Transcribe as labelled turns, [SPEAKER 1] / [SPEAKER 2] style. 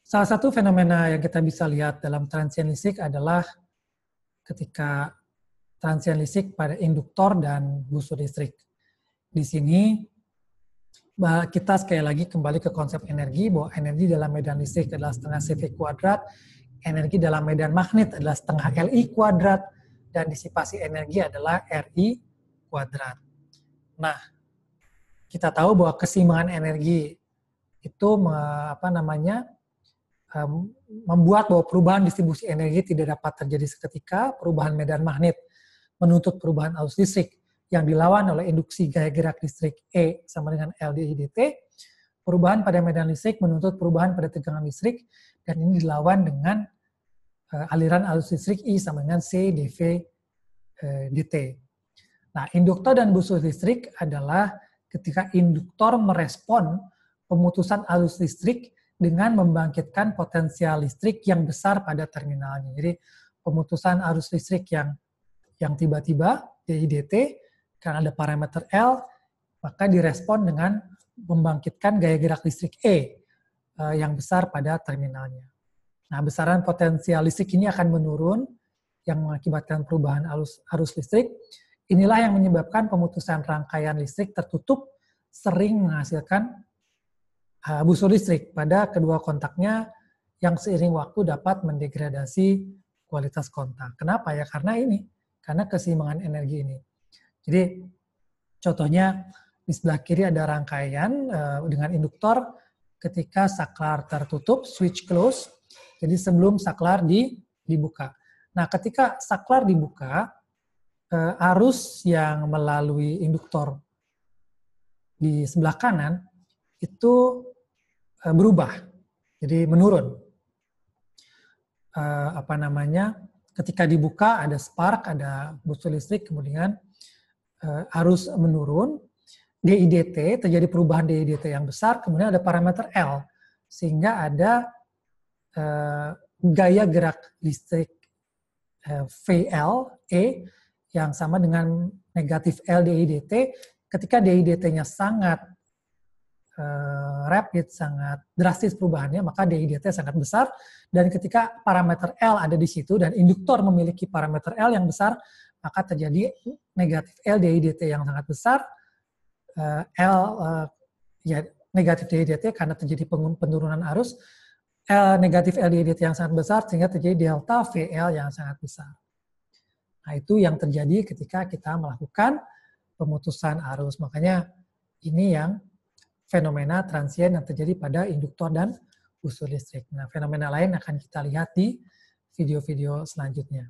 [SPEAKER 1] Salah satu fenomena yang kita bisa lihat dalam transien listrik adalah ketika transien listrik pada induktor dan busur listrik. Di sini kita sekali lagi kembali ke konsep energi, bahwa energi dalam medan listrik adalah setengah CV kuadrat, energi dalam medan magnet adalah setengah LI kuadrat, dan disipasi energi adalah RI kuadrat. Nah, kita tahu bahwa keseimbangan energi itu membuat bahwa perubahan distribusi energi tidak dapat terjadi seketika. Perubahan medan magnet menuntut perubahan arus listrik yang dilawan oleh induksi gaya gerak listrik E sama dengan L dI dt. Perubahan pada medan listrik menuntut perubahan pada tegangan listrik, dan ini dilawan dengan aliran arus listrik I sama dengan C dV dt. Nah, induktor dan busur listrik adalah ketika induktor merespon pemutusan arus listrik dengan membangkitkan potensial listrik yang besar pada terminalnya. Jadi, pemutusan arus listrik yang tiba-tiba, dI dt, karena ada parameter L, maka direspon dengan membangkitkan gaya gerak listrik E yang besar pada terminalnya. Nah, besaran potensial listrik ini akan menurun yang mengakibatkan perubahan arus listrik. Inilah yang menyebabkan pemutusan rangkaian listrik tertutup sering menghasilkan busur listrik pada kedua kontaknya yang seiring waktu dapat mendegradasi kualitas kontak. Kenapa ya? Karena keseimbangan energi ini. Jadi contohnya di sebelah kiri ada rangkaian dengan induktor ketika saklar tertutup, switch close. Jadi sebelum saklar dibuka. Nah, ketika saklar dibuka, arus yang melalui induktor di sebelah kanan itu berubah, jadi menurun. Ketika dibuka ada spark, ada busur listrik, kemudian arus menurun, dI dt, terjadi perubahan dI dt yang besar, kemudian ada parameter L, sehingga ada gaya gerak listrik VL, E, yang sama dengan negatif L dI dt. Ketika dI dt-nya sangat rapid, sangat drastis perubahannya, maka dI dt sangat besar, dan ketika parameter L ada di situ dan induktor memiliki parameter L yang besar, maka terjadi negatif L dI dt yang sangat besar, negatif dI dt karena terjadi penurunan arus, negatif L dI dt yang sangat besar sehingga terjadi delta VL yang sangat besar. Nah, itu yang terjadi ketika kita melakukan pemutusan arus. Makanya ini yang fenomena transien yang terjadi pada induktor dan busur listrik. Nah, fenomena lain akan kita lihat di video-video selanjutnya.